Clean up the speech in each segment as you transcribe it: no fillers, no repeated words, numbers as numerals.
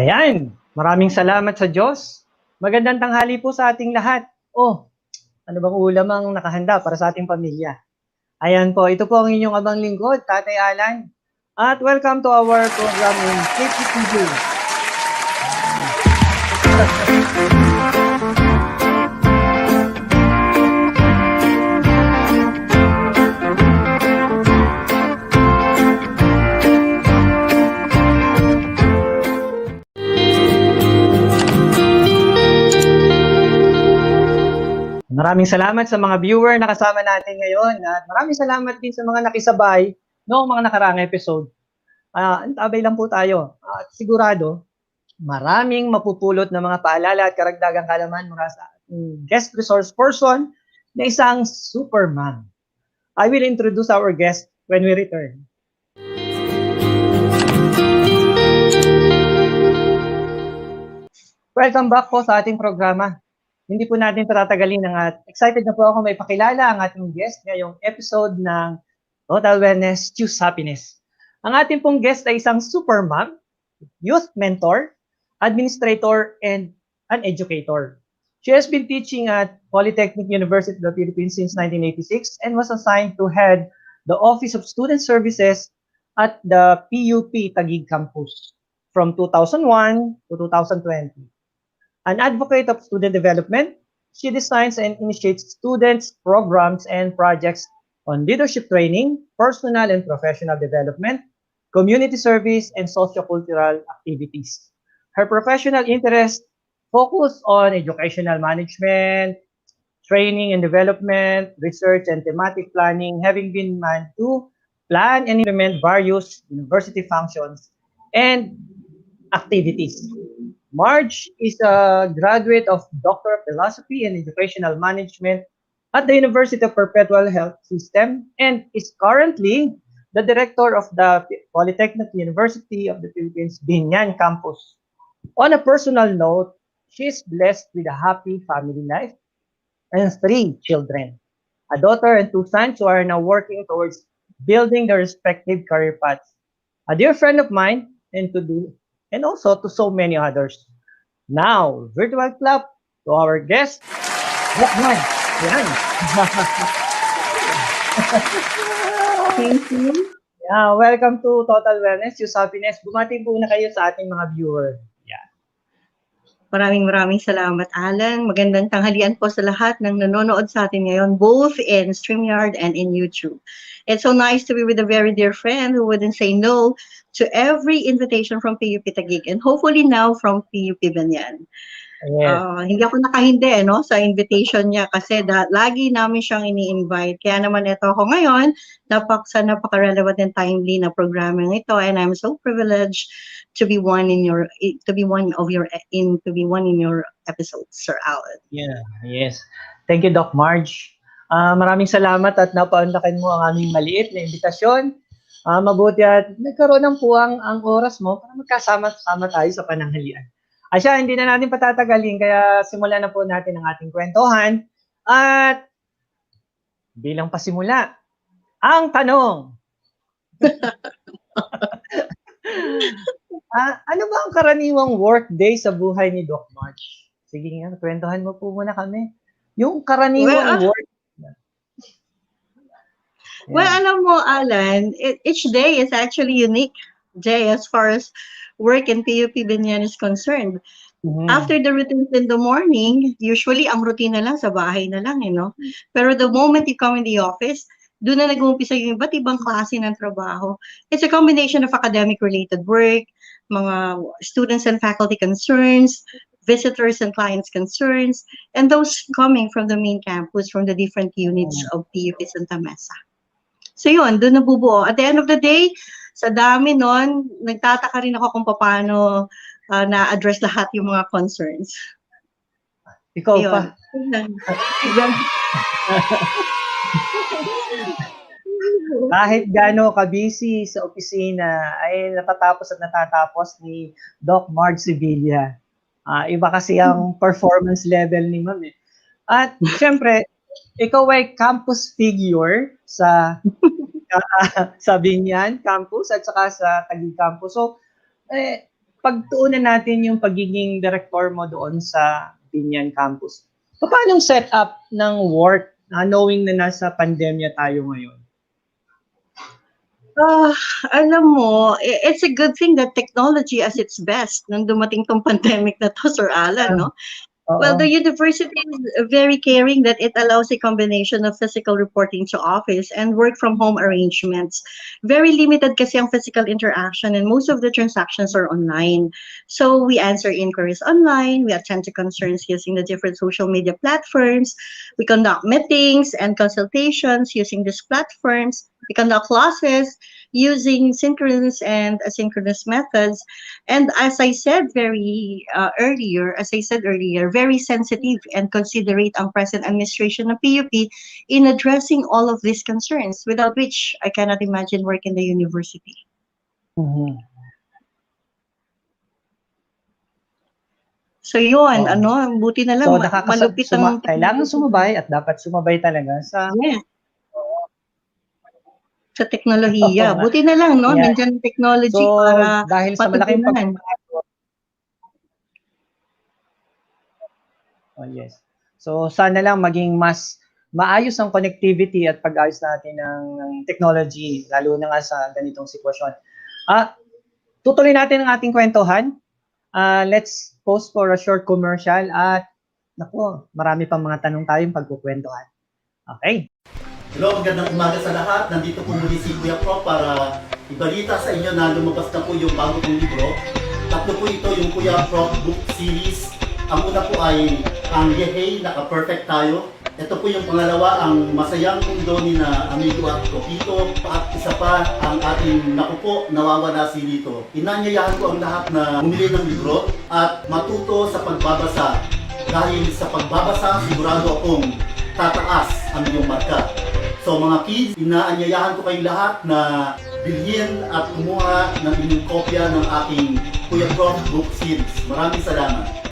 Ayan, maraming salamat sa Diyos. Magandang tanghali po sa ating lahat. Oh, ano bang ulam ang nakahanda para sa ating pamilya? Ayan po, ito po ang inyong abang lingkod, Tatay Alan. At welcome to our program in KPTV. Maraming salamat sa mga viewer na kasama natin ngayon at maraming salamat din sa mga nakisabay noong mga nakaraang episode. Antabay lang po tayo at sigurado maraming mapupulot na mga paalala at karagdagang kalaman mula sa ating guest resource person na isang superman. I will introduce our guest when we return. Welcome back po sa ating programa. Hindi po natin patatagalin at excited na po ako may pakilala ang ating guest ngayong episode ng Total Wellness, Choose Happiness. Ang ating pong guest ay isang super mom, youth mentor, administrator, and an educator. She has been teaching at Polytechnic University of the Philippines since 1986 and was assigned to head the Office of Student Services at the PUP Taguig campus from 2001 to 2020. An advocate of student development, she designs and initiates students, programs, and projects on leadership training, personal and professional development, community service, and sociocultural activities. Her professional interests focus on educational management, training and development, research and thematic planning, having been man to plan and implement various university functions and activities. Marge is a graduate of Doctor of Philosophy and Educational Management at the University of Perpetual Health System and is currently the director of the Polytechnic University of the Philippines Binyan campus. On a personal note, she is blessed with a happy family life and 3 children, a daughter and 2 sons who are now working towards building their respective career paths. A dear friend of mine and also to so many others. Now, virtual clap to our guest, Doc Marge. Yan. Thank you. Yeah, welcome to Total Wellness, Choose Happiness. Bumati po na kayo sa ating mga viewer. Maraming salamat, Alan. Magandang tanghalian po sa lahat ng nanonood sa atin ngayon, both in StreamYard and in YouTube. It's so nice to be with a very dear friend who wouldn't say no to every invitation from PUP Taguig and hopefully now from PUP Binyan. Yes. Hindi ako nakahindi sa invitation niya kasi lagi namin siyang ini-invite. Kaya naman ito ako ngayon, napaka-relevant and timely na programming ito, and I'm so privileged to be one in your episodes, Sir Alan. Yeah, yes. Thank you, Doc Marge. Maraming salamat at napaunlakan mo ang aming maliit na imbitasyon. Mabuti at nagkaroon ng puwang ang oras mo para magkasama-sama tayo sa pananghalian. Asya, hindi na natin patatagalin, kaya simulan na po natin ang ating kwentuhan. At bilang pasimula, ang tanong. Ano ba ang karaniwang workday sa buhay ni Doc Marge? Sige nga, kwentuhan mo po muna kami. Yung karaniwang work. Well, alam mo, Alan, each day is actually unique day as far as work in PUP Binyan is concerned. Mm-hmm. After the routines in the morning, usually ang routine na lang sa bahay na lang, Pero the moment you come in the office, doon na nag-uumpisa yung iba't ibang klase ng trabaho. It's a combination of academic-related work, mga students and faculty concerns, visitors and clients' concerns, and those coming from the main campus, from the different units of PUP Santa Mesa. So yun, doon nabubuo. At the end of the day, sa dami nun, nagtataka rin ako kung paano na-address lahat yung mga concerns. Ikaw yun. Pa. Kahit gaano ka-busy sa opisina, ay natatapos ni Doc Marge Sevilla. Iba kasi ang performance level ni Ma'am. At syempre, ikaw ay campus figure sa Binyan campus at saka sa Taguig campus. So, pagtuunan natin yung pagiging director mo doon sa Binyan Campus. Paano yung setup ng work knowing na nasa pandemya tayo ngayon? Alam mo, it's a good thing that technology as its best nang dumating tong pandemic na to, Sir Alan, no? Well, the university is very caring that it allows a combination of physical reporting to office and work from home arrangements. Very limited kasi ang physical interaction and most of the transactions are online. So we answer inquiries online, we attend to concerns using the different social media platforms, we conduct meetings and consultations using these platforms, we conduct classes using synchronous and asynchronous methods. And as I said earlier, very sensitive and considerate ang present administration ng PUP in addressing all of these concerns, without which I cannot imagine work in the university. Mhm. So yun, Oo. buti na lang So malupit ang kailangan sumabay at dapat sumabay talaga sa yes, sa teknolohiya. Oo nga. Buti na lang, no? Yeah. Nandiyan ang technology So, para dahil sa malaking matugunan. yes. So, sana lang maging mas maayos ang connectivity at pag-ayos natin ng technology, lalo na nga sa ganitong sitwasyon. Tutuloy natin ang ating kwentuhan. Let's pause for a short commercial at naku, marami pang mga tanong tayong pagkukwentuhan. Okay. Hello, magandang umaga sa lahat. Nandito po muli si Kuya Prof para ibalita sa inyo na lumabas na po yung bago kong libro. Tatlo po ito, yung Kuya Prof book series. Ang una po ay ang Yehey, Naka-Perfect Tayo. Ito po yung pangalawa, ang Masayang Mundo ni na Amigo at Topito. At isa pa, ang ating naku po, Nawawala si Lito. Inanyayahan ko ang lahat na bumili ng libro at matuto sa pagbabasa. Dahil sa pagbabasa, sigurado akong tataas ang iyong marka. So mga kids, inaanyayahan ko kayong lahat na bilhin at kumuha ng inyong kopya ng aking Kuya Prof book series. Maraming salamat.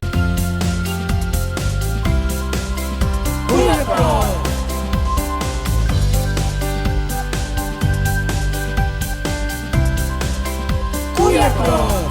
Kuya Prof! Kuya Prof!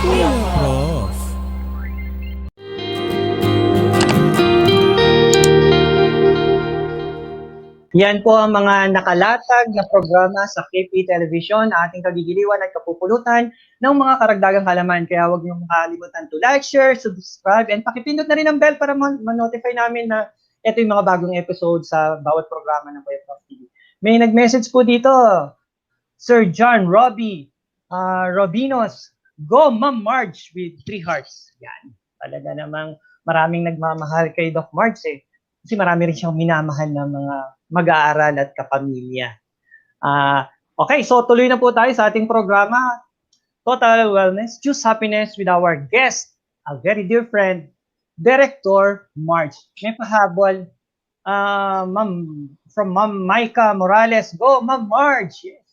Kuya Prof! Yan po ang mga nakalatag na programa sa KP Television na ating kagigiliwan at kapupulutan ng mga karagdagang halaman. Kaya huwag niyong makalimutan to like, share, subscribe, and pakipindot na rin ang bell para ma-notify namin na ito yung mga bagong episode sa bawat programa ng Kuya Prof TV. May nag-message po dito, Sir John Robbie Robinos, go Ma'am Marge with 3 hearts. Yan, talaga namang maraming nagmamahal kay Doc Marge eh. Kasi marami rin siyang minamahal ng mga mag-aaral at kapamilya. Okay, so tuloy na po tayo sa ating programa, Total Wellness, Choose Happiness with our guest, a very dear friend, Director Marge. May pahabol, from Ma'am Maika Morales. Go, Ma'am Marge! Yes.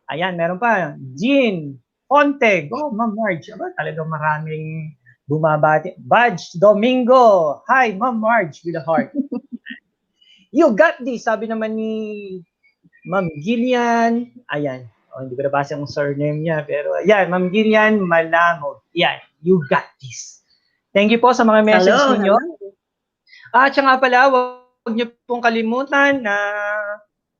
Ayan, meron pa. Jean Ponte. Go, Ma'am Marge. Aba, talagang maraming bumabati. Badge Domingo. Hi, Ma'am Marge with a heart. You got this, sabi naman ni Ma'am Gillian. Ayan. Hindi ko nabasa ang surname niya. Pero ayan, Ma'am Gillian Malamo. Yan, you got this. Thank you po sa mga message ninyo. At siya nga pala, huwag niyo pong kalimutan na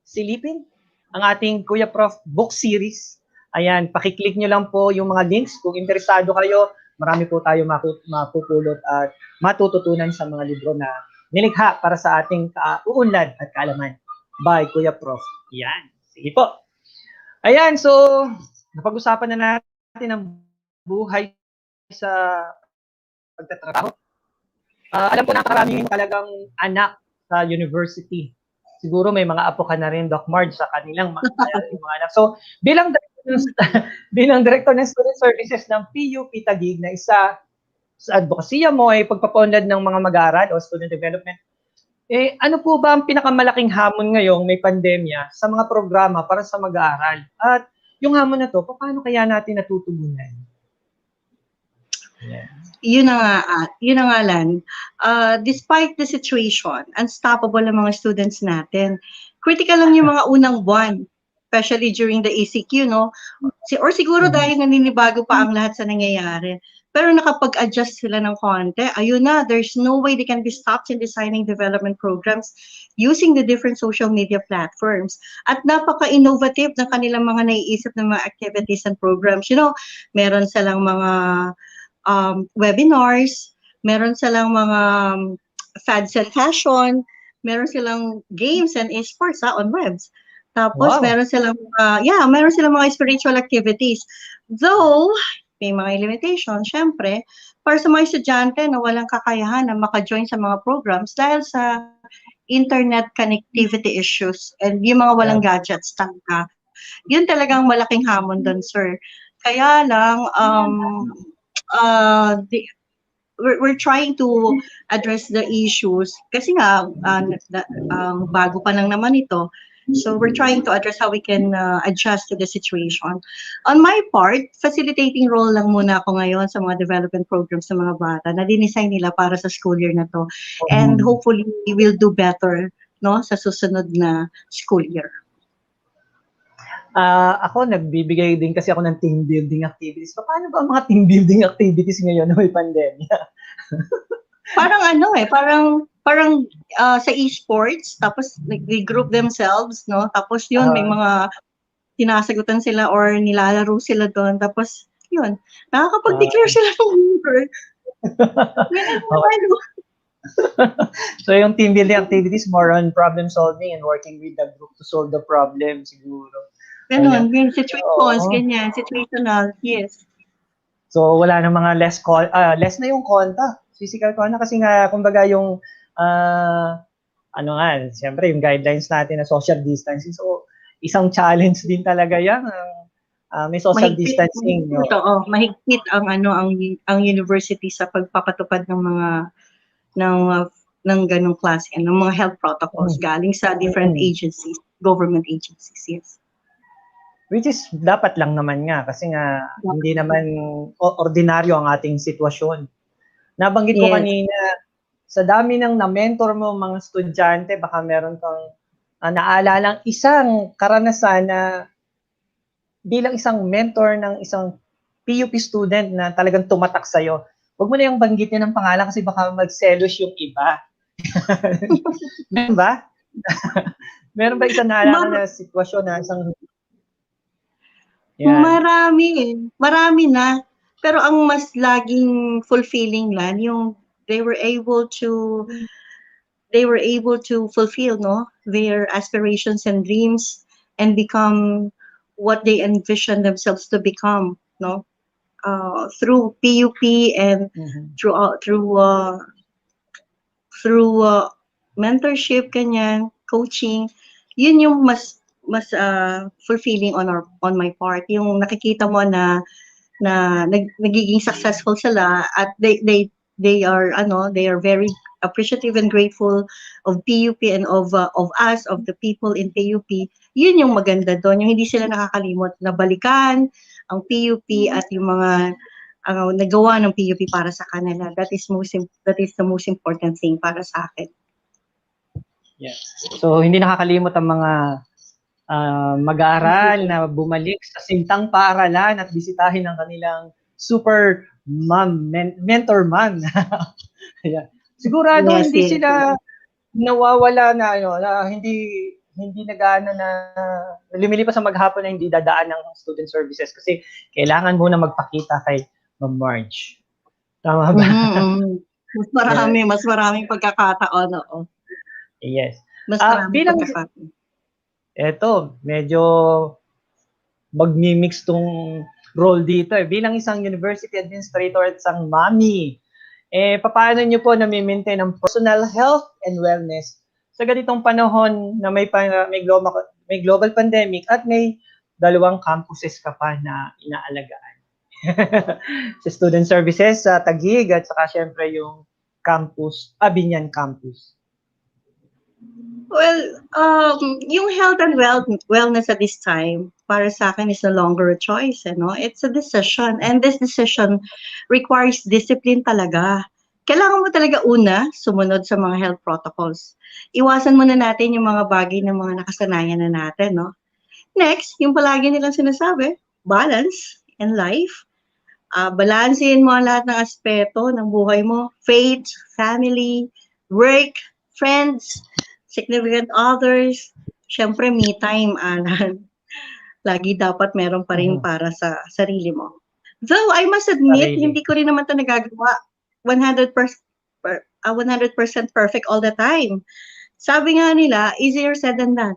silipin ang ating Kuya Prof book series. Ayan, pakiclick niyo lang po yung mga links. Kung interesado kayo, marami po tayo mapupulot at matututunan sa mga libro na nilikha para sa ating uunlad at kaalaman by Kuya Prof. Yan. Sige po. Ayan, so napag-usapan na natin ang buhay sa pagtatrabaho. Alam ko na maraming talagang anak sa university. siguro may mga apo ka na rin, Doc Marge, sa kanilang yung mga anak. So, bilang bilang Director ng Student Services ng PUP Taguig na isa sa advokasya mo ay pagpapaunlad ng mga mag-aaral o student development, ano po ba ang pinakamalaking hamon ngayong may pandemya sa mga programa para sa mag-aaral? At yung hamon na to, paano kaya natin natutugunan? Yeah. Yun na nga Lan. Despite the situation, unstoppable ang mga students natin. Critical lang yung mga unang buwan, especially during the ACQ, no? Or siguro dahil naninibago pa ang lahat sa nangyayari. Pero nakapag-adjust sila ng konti, ayun na, there's no way they can be stopped in designing development programs using the different social media platforms. At napaka-innovative ng kanilang mga naiisip ng mga activities and programs. You know, meron silang mga webinars, meron silang mga fads and fashion, meron silang games and esports on webs. Tapos meron silang meron silang mga spiritual activities. Though may mga limitations, syempre, para sa mga estudyante na walang kakayahan na maka-join sa mga programs dahil sa internet connectivity issues and yung mga walang gadgets talaga. Yun talagang malaking hamon doon, sir. Kaya lang, we're trying to address the issues kasi nga bago pa lang naman ito. So we're trying to address how we can adjust to the situation. On my part, facilitating role lang muna ako ngayon sa mga development programs sa mga bata na dinesign nila para sa school year na to. And hopefully we will do better, no, sa susunod na school year. Ako, nagbibigay din kasi ako ng team building activities. Paano ba ang mga team building activities ngayon na may pandemya? Parang sa esports, tapos they group themselves, no? Tapos yun, may mga tinasagutan sila or nilalaro sila doon. Tapos yun, nakakapag-declare sila ng winner. So yung team building activities, more on problem solving and working with the group to solve the problem siguro. Ganun, yung situations, ganyan, situational, yes. So wala nang mga less na yung konta. Physical konta kasi nga, kumbaga yung, siyempre yung guidelines natin na social distancing. So isang challenge din talaga yan. May social distancing. Mahigpit ang university sa pagpapatupad ng mga ng ganung klase, ng mga health protocols galing sa different agencies, government agencies, yes. Which is dapat lang naman nga kasi nga hindi naman ordinaryo ang ating sitwasyon. Nabanggit ko kanina, sa dami ng na-mentor mo mga estudyante, baka meron kang naalalang isang karanasan na bilang isang mentor ng isang PUP student na talagang tumatak sa'yo. Huwag mo na yung banggitin ng pangalan kasi baka magselos yung iba. Meron ba? Meron ba isang naalala na sitwasyon na isang... Yan. Marami na. Pero ang mas laging fulfilling lang yung they were able to fulfill, no, their aspirations and dreams and become what they envision themselves to become, no, through PUP and through mentorship, kanyan, coaching. Yun yung mas fulfilling on my part, yung nakikita mo na nagiging successful sila at they are very appreciative and grateful of PUP and of us, of the people in PUP. Yun yung maganda doon, yung hindi sila nakakalimot na balikan ang PUP at yung mga nagawa ng PUP para sa kanila. That is the most important thing para sa akin. Yes. So hindi nakakalimot ang mga mag-aaral na bumalik sa sintang paaralan at bisitahin ang kanilang super mom, mentor mom. Yeah. Sigurado hindi sila nawawala na hindi nagana na lumilipas sa maghapon na hindi dadaan ng student services kasi kailangan muna magpakita kay Ma'am Marge. Tama ba? Mas maraming pagkakataon, oo. Yes. Mas maraming pagkakataon. Eto, medyo magmi-mix tong role dito. Bilang isang university administrator at isang mommy, paano nyo po nami-maintain ang personal health and wellness sa ganitong panahon na may global pandemic at may 2 campuses ka pa na inaalagaan. Sa Student Services sa Taguig at saka syempre yung Binyan Campus. Well, yung health and wellness at this time, para sa akin is no longer a choice, It's a decision, and this decision requires discipline talaga. Kailangan mo talaga una, sumunod sa mga health protocols. Iwasan muna natin yung mga bagay na mga nakasanayan na natin, Next, yung palagi nilang sinasabi, balance in life. Balansehin mo ang lahat ng aspeto ng buhay mo, faith, family, work, friends, significant others, syempre me time, Alan. Lagi dapat meron pa rin para sa sarili mo. Though I must admit, hindi ko rin naman ito nagagawa 100% perfect all the time. Sabi nga nila, easier said than done.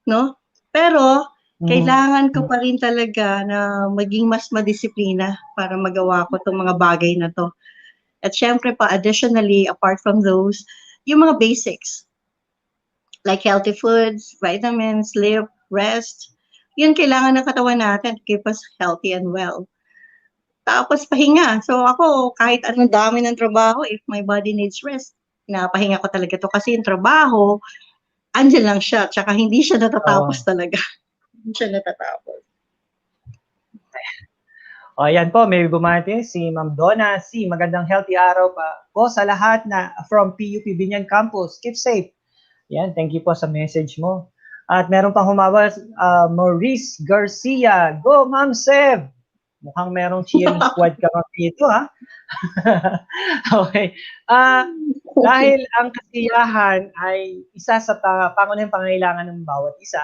No? Pero, kailangan ko pa rin talaga na maging mas madisiplina para magawa ko itong mga bagay na to. At syempre pa, additionally, apart from those, yung mga basics. Like healthy foods, vitamins, sleep, rest. Yun kailangan ng katawan natin to keep us healthy and well. Tapos pahinga. So ako, kahit anong dami ng trabaho, if my body needs rest, pinapahinga ko talaga to kasi yung trabaho, andyan lang siya. Tsaka hindi siya natatapos talaga. Hindi siya natatapos. O, ayan po, may bumati si Ma'am Donna C. Magandang healthy araw pa po sa lahat na from PUP Binyan Campus. Keep safe. Yan, thank you po sa message mo. At meron pang humabas, Maurice Garcia. Go, Ma'am Sev! Mukhang merong cheering squad ka dito, ha? Okay. Dahil ang kasiyahan ay isa sa pangunahing pangangailangan ng bawat isa.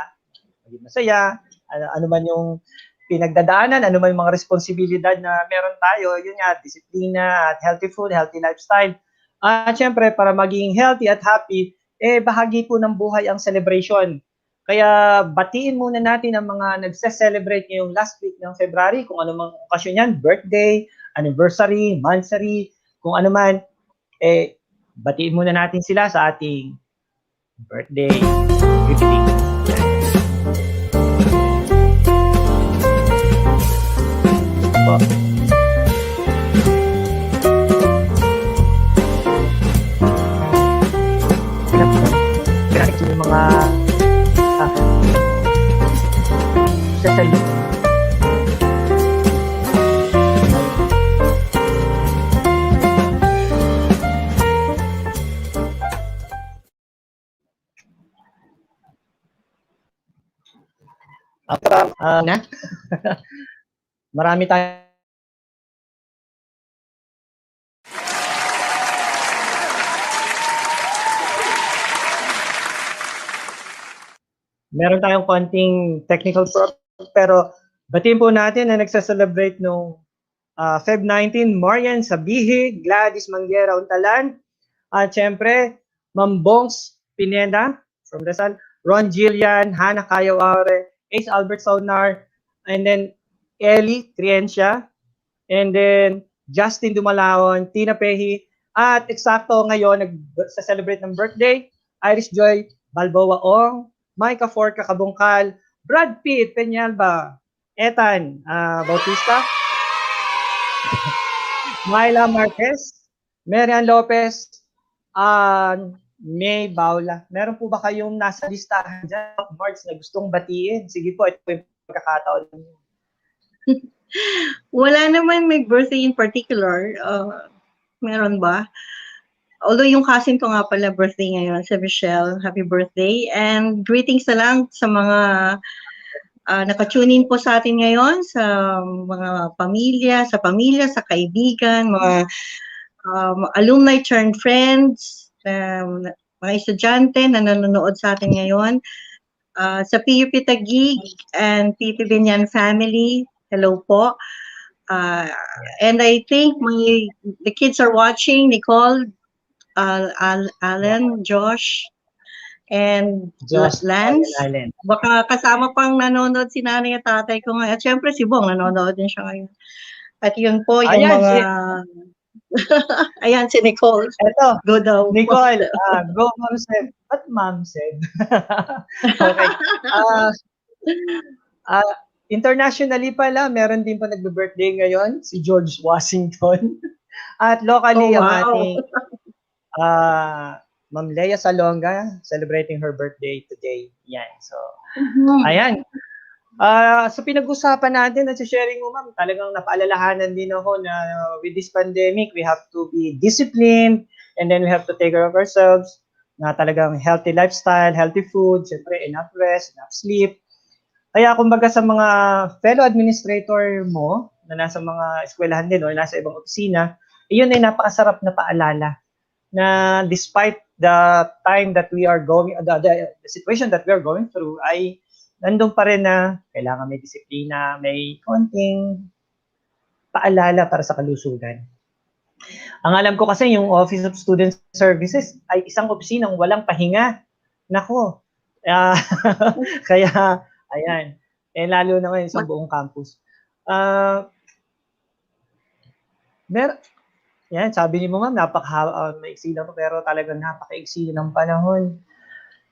Maging masaya, ano man yung pinagdadaanan, ano man yung mga responsibilidad na meron tayo, yun nga, disiplina at healthy food, healthy lifestyle. At syempre, para maging healthy at happy, bahagi po ng buhay ang celebration. Kaya batiin muna natin ang mga nagse-celebrate ngayong last week ng February, kung ano mang okasyon yan, birthday, anniversary, monthsary, kung ano man, batiin muna natin sila sa ating birthday greeting. Yung mga sasali. Na? Marami tayo. Meron tayong konting technical problem, pero batiin po natin na nagsa-celebrate nung Feb 19, Marian Sabihi, Gladys Manguera Untalan, at syempre, Ma'am Bongs Pineda from Rizal, Ron Gillian, Hannah Kayaware, Ace Albert Saunar, and then Ellie Triencia, and then Justin Dumalaon, Tina Pehi, at eksakto ngayon nagsa-celebrate ng birthday, Iris Joy Balboa Ong, Micah Forca Kabungkal, Brad Pitt Peñalba, Ethan Bautista, Myla Marquez, Marian Lopez, May Baula. Meron po ba kayong nasa listahan dyan, March, na gustong batiin? Sige po, ito po yung pagkakataon. Wala naman may birthday in particular. Meron ba? Although yung cousin ko nga pala birthday ngayon, si Michelle, happy birthday. And greetings na lang sa mga nakatune in po sa atin ngayon, sa mga pamilya, sa kaibigan, mga alumni turned friends, mga estudyante na nanonood sa atin ngayon. Sa PUP Taguig and PUP Binyan family, hello po. And I think the kids are watching, Nicole, Alan, Josh, and Lance. Baka kasama pang nanonood si nanay at tatay ko ngayon. At syempre si Bong, nanonood din siya ngayon. At yun po yung Ayan, si Nicole. Eto, Go daw. Nicole, go Ma'am Seb. Ba't Ma'am Seb? Okay. Ah, internationally pala, meron din pa nagbe-birthday ngayon, si George Washington. At locally, Oh, ang wow. ating Ma'am Lea Salonga, celebrating her birthday today. Yan. So, ayan. Sa pinag-usapan natin at sa sharing mo, ma'am, talagang napaalalahanan din ako na with this pandemic, we have to be disciplined and then we have to take care of ourselves na talagang healthy lifestyle, healthy food, syempre enough rest, enough sleep. Kaya kumbaga sa mga fellow administrator mo na nasa mga eskwelahan din o nasa ibang opisina, iyon ay napakasarap na paalala na despite the time that we are going, the situation that we are going through ay nandun pa rin na kailangan may disiplina, may konting paalala para sa kalusugan. Ang alam ko kasi yung Office of Student Services ay isang opisinang walang pahinga. Nako. Kaya, ayan. Lalo na ngayon sa buong campus. Yan, sabi niyo ma'am, maiksi lang pero talagang napaka-iksi ng panahon.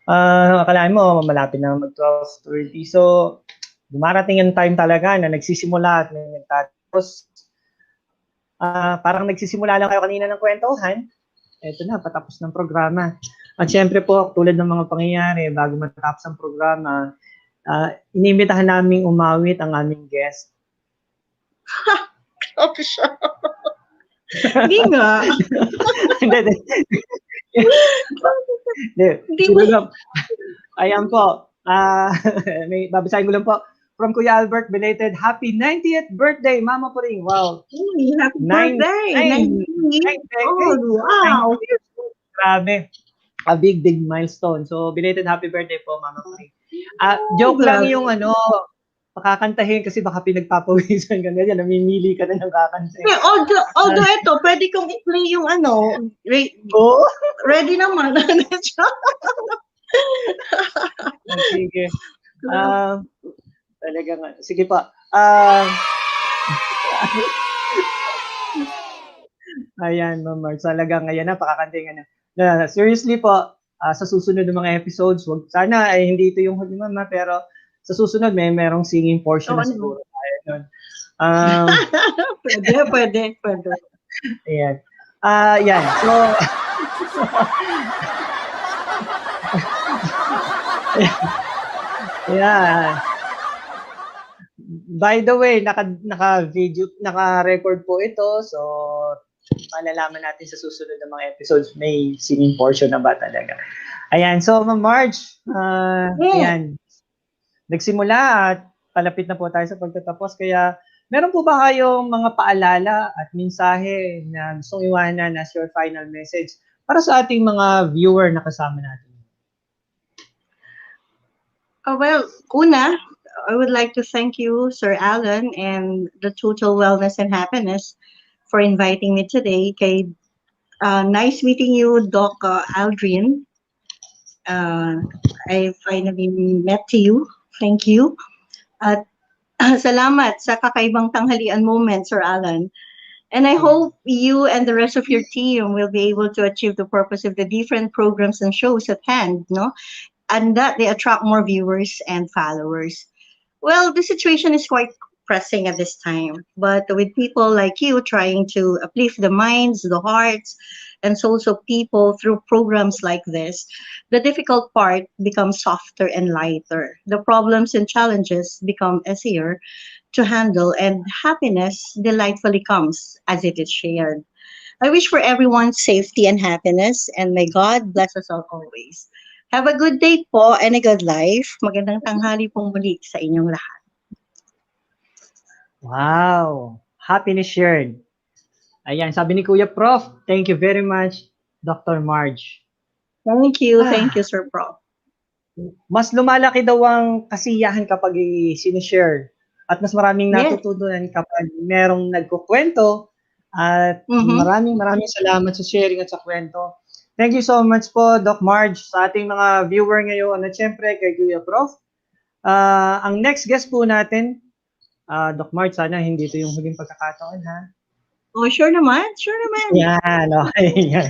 Akalain mo, malapit na mag-12:30. So, dumarating yung time talaga na nagsisimula at nagtatapos. Parang nagsisimula lang kayo kanina ng kwentuhan. Eto na, patapos ng programa. At syempre po, tulad ng mga pangyayari, bago matapos ang programa, inimbitahan naming umawit ang aming guest. Okay siya. Hindi nga. Hindi. Ayan po. May babasahin ko lang po. From Kuya Albert, belated happy 90th birthday, Mama Puring. Wow. Happy birthday. 90. Oh, wow. Grabe. A big milestone. So, belated happy birthday po, Mama Puring. Joke lang yung pakakantahin kasi baka pinagpapawisan ka na yan. Namimili ka na ng kakantahin. Yeah, although ito, pwede kong i-play yung ready naman. Sige. Talagang, sige pa. Ayan, Ma'am Marge. Talagang ngayon na, pakakantahin na. Seriously po, sa susunod ng mga episodes, sana ay hindi ito yung huli, Ma'am, pero sa susunod, merong singing portion na siguro tayo nun. Pwede. Ayan. Yan. So, yeah. By the way, naka-video, naka-record po ito. So, malalaman natin sa susunod ng mga episodes, may singing portion na ba talaga. Ayan. So, Ma'am Marge, ayan. Nagsimula at palapit na po tayo sa pagtatapos. Kaya, meron po ba kayong mga paalala at mensahe na gustong iwanan as your final message para sa ating mga viewer na kasama natin? Well, una, I would like to thank you, Sir Alan, and the Total Wellness and Happiness for inviting me today. Nice meeting you, Doc Aldrin. I finally met you. Thank you. At salamat sa kakaibang tanghalian moment, Sir Alan. And I hope you and the rest of your team will be able to achieve the purpose of the different programs and shows at hand, no? And that they attract more viewers and followers. Well, the situation is quite pressing at this time, but with people like you trying to uplift the minds, the hearts, and souls of people through programs like this, the difficult part becomes softer and lighter. The problems and challenges become easier to handle, and happiness delightfully comes as it is shared. I wish for everyone's safety and happiness, and may God bless us all always. Have a good day po and a good life. Magandang tanghali pong muli sa inyong lahat. Wow! Happiness shared. Ayan, sabi ni Kuya Prof, thank you very much, Dr. Marge. Thank you, Sir Prof. Mas lumalaki daw ang kasiyahan kapag sinishare at mas maraming natututunan kapag merong nagkukwento at maraming salamat sa sharing at sa kwento. Thank you so much po, Doc Marge, sa ating mga viewer ngayon at syempre kay Kuya Prof. Ang next guest po natin, Doc Marge, sana hindi ito yung huling pagkakataon ha. Oh, sure naman. Sure naman. Yan, okay. Yan.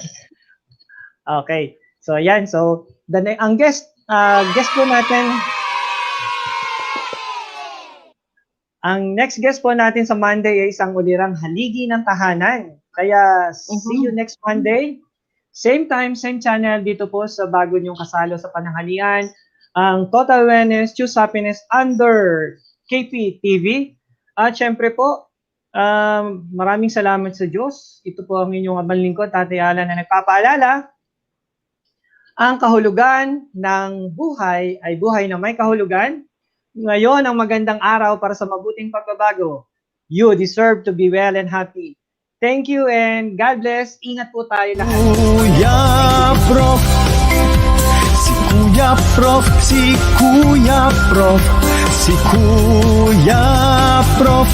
Okay. So, yan. So, ang guest po natin, ang next guest po natin sa Monday ay isang ulirang haligi ng tahanan. Kaya, see you next Monday. Same time, same channel dito po sa bago niyong kasalo sa pananghalian. Ang Total Wellness, Choose Happiness under KP TV. At syempre po, maraming salamat sa Diyos. Ito po ang inyong abang lingkod, Tatay Alan, na nagpapaalala. Ang kahulugan ng buhay ay buhay na may kahulugan. Ngayon ang magandang araw para sa mabuting pagbabago. You deserve to be well and happy. Thank you and God bless. Ingat po tayo lahat. Kuya Prof. Si Kuya Prof. Si Kuya Prof. Si Kuya Prof.